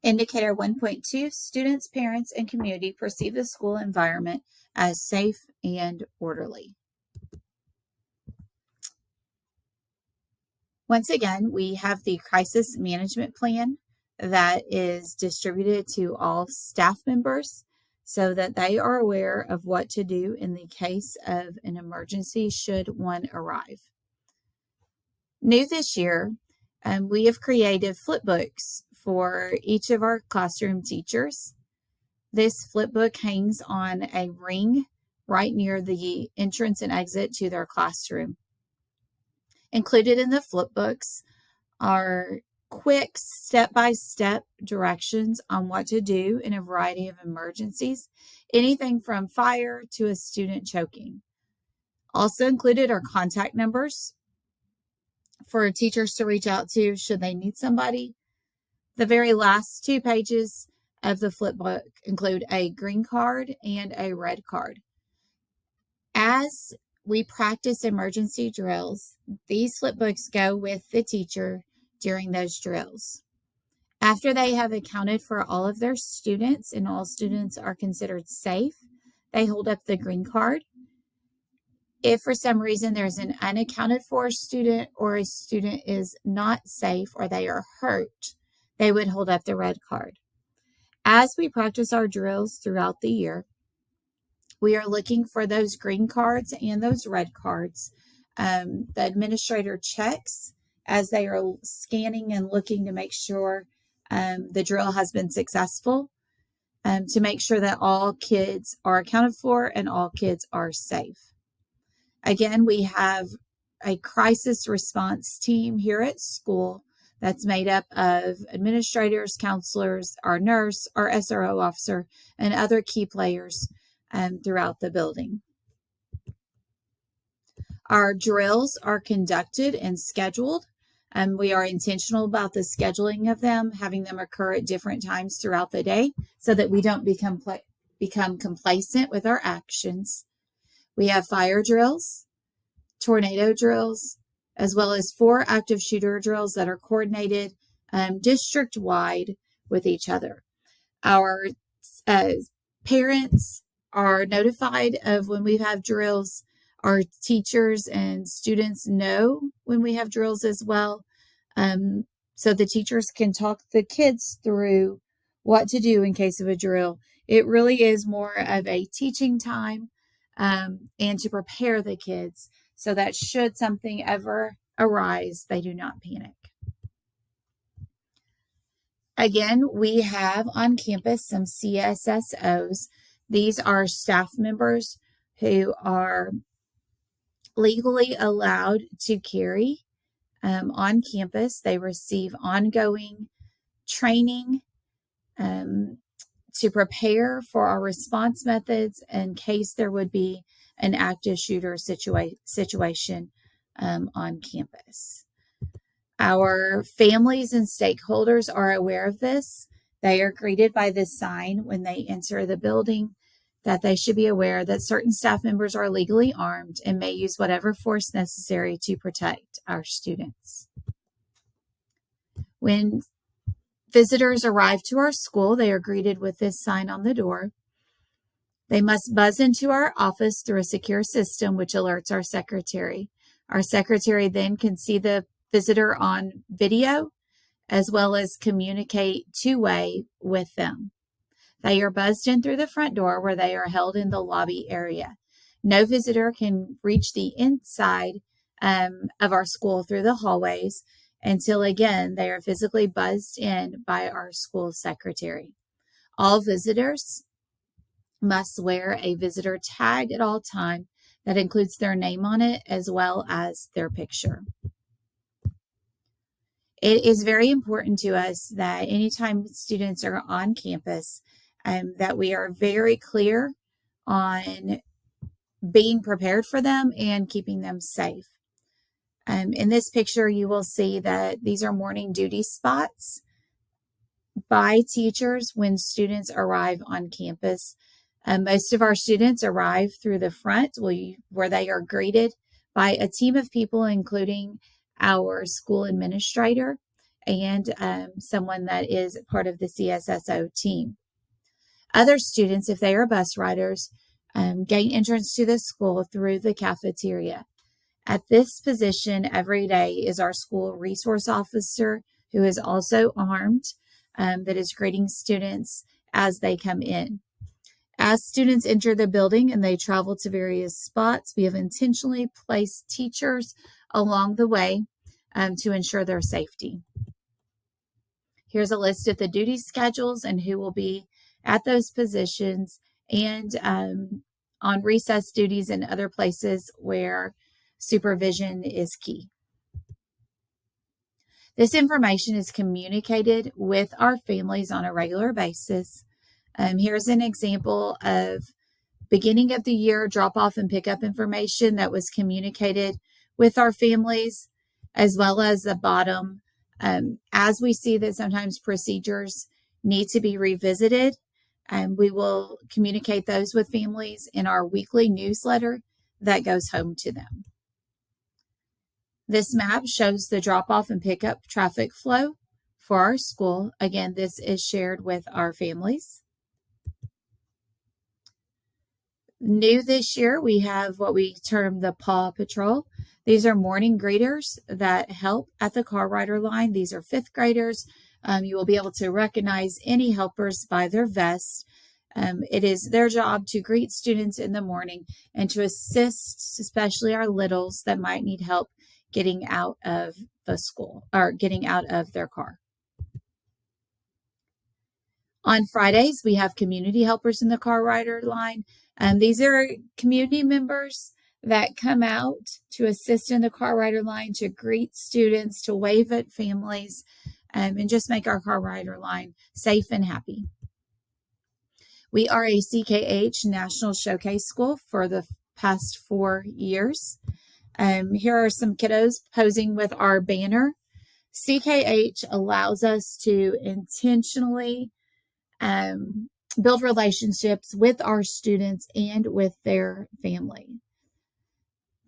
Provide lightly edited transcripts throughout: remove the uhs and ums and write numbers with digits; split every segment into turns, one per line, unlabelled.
Indicator 1.2, students, parents, and community perceive the school environment as safe and orderly. Once again, we have the crisis management plan that is distributed to all staff members so that they are aware of what to do in the case of an emergency should one arrive. New this year, we have created flipbooks for each of our classroom teachers. This flipbook hangs on a ring right near the entrance and exit to their classroom. Included in the flipbooks are quick step-by-step directions on what to do in a variety of emergencies, anything from fire to a student choking. Also included are contact numbers for teachers to reach out to should they need somebody. The very last 2 pages of the flipbook include a green card and a red card. As we practice emergency drills, these flipbooks go with the teacher during those drills. After they have accounted for all of their students and all students are considered safe, they hold up the green card. If for some reason there's an unaccounted for student or a student is not safe or they are hurt, they would hold up the red card. As we practice our drills throughout the year, we are looking for those green cards and those red cards. The administrator checks as they are scanning and looking to make sure the drill has been successful, to make sure that all kids are accounted for and all kids are safe. Again, we have a crisis response team here at school that's made up of administrators, counselors, our nurse, our SRO officer, and other key players throughout the building. Our drills are conducted and scheduled. We are intentional about the scheduling of them, having them occur at different times throughout the day so that we don't become complacent with our actions. We have fire drills, tornado drills, as well as 4 active shooter drills that are coordinated district-wide with each other. Our parents are notified of when we have drills. Our teachers and students know when we have drills as well. So the teachers can talk the kids through what to do in case of a drill. It really is more of a teaching time and to prepare the kids so that should something ever arise, they do not panic. Again, we have on campus some CSSOs. These are staff members who are legally allowed to carry on campus. They receive ongoing training to prepare for our response methods in case there would be an active shooter situation on campus. Our families and stakeholders are aware of this. They are greeted by this sign when they enter the building that they should be aware that certain staff members are legally armed and may use whatever force necessary to protect our students. When visitors arrive to our school, they are greeted with this sign on the door. They must buzz into our office through a secure system which alerts our secretary. Our secretary then can see the visitor on video as well as communicate two-way with them. They are buzzed in through the front door where they are held in the lobby area. No visitor can reach the inside of our school through the hallways until, again, they are physically buzzed in by our school secretary. All visitors must wear a visitor tag at all times that includes their name on it as well as their picture. It is very important to us that anytime students are on campus, that we are very clear on being prepared for them and keeping them safe. In this picture, you will see that these are morning duty spots by teachers when students arrive on campus. Most of our students arrive through the front where they are greeted by a team of people, including our school administrator, and someone that is part of the CSSO team. Other students, if they are bus riders, gain entrance to the school through the cafeteria. At this position every day is our school resource officer, who is also armed, that is greeting students as they come in. As students enter the building and they travel to various spots, we have intentionally placed teachers along the way to ensure their safety. Here's a list of the duty schedules and who will be at those positions, and on recess duties and other places where supervision is key. This information is communicated with our families on a regular basis. Here's an example of beginning of the year drop-off and pickup information that was communicated with our families, as well as the bottom. As we see that sometimes procedures need to be revisited, we will communicate those with families in our weekly newsletter that goes home to them. This map shows the drop-off and pickup traffic flow for our school. Again, this is shared with our families. New this year, we have what we term the Paw Patrol. These are morning greeters that help at the car rider line. These are fifth graders. You will be able to recognize any helpers by their vest. It is their job to greet students in the morning and to assist, especially our littles that might need help getting out of the school or getting out of their car. On Fridays, we have community helpers in the car rider line. These are community members that come out to assist in the car rider line, to greet students, to wave at families, and just make our car rider line safe and happy. We are a CKH National Showcase School for the past 4 years. Here are some kiddos posing with our banner. CKH allows us to intentionally build relationships with our students and with their family.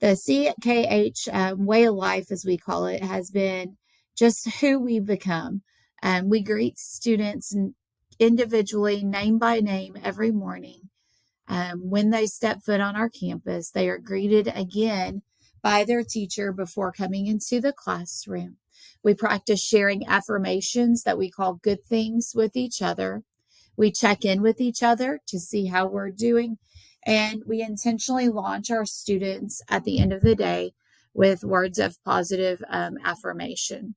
The CKH way of life, as we call it, has been just who we become. We greet students individually, name by name, every morning. When they step foot on our campus, they are greeted again by their teacher before coming into the classroom. We practice sharing affirmations that we call good things with each other. We check in with each other to see how we're doing, and we intentionally launch our students at the end of the day with words of positive affirmation.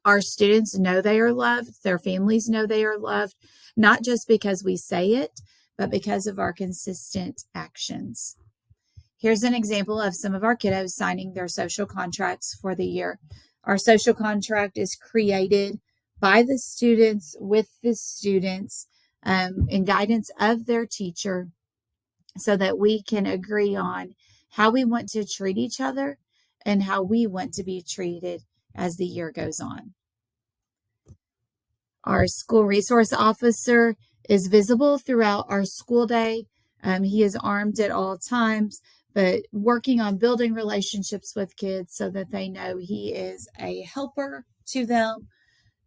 Our students know they are loved. Their families know they are loved, not just because we say it, but because of our consistent actions. Here's an example of some of our kiddos signing their social contracts for the year. Our social contract is created by the students, with the students, and guidance of their teacher, so that we can agree on how we want to treat each other and how we want to be treated as the year goes on. Our school resource officer is visible throughout our school day. He is armed at all times, but working on building relationships with kids so that they know he is a helper to them.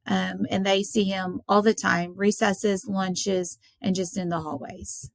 And they see him all the time, recesses, lunches, and just in the hallways.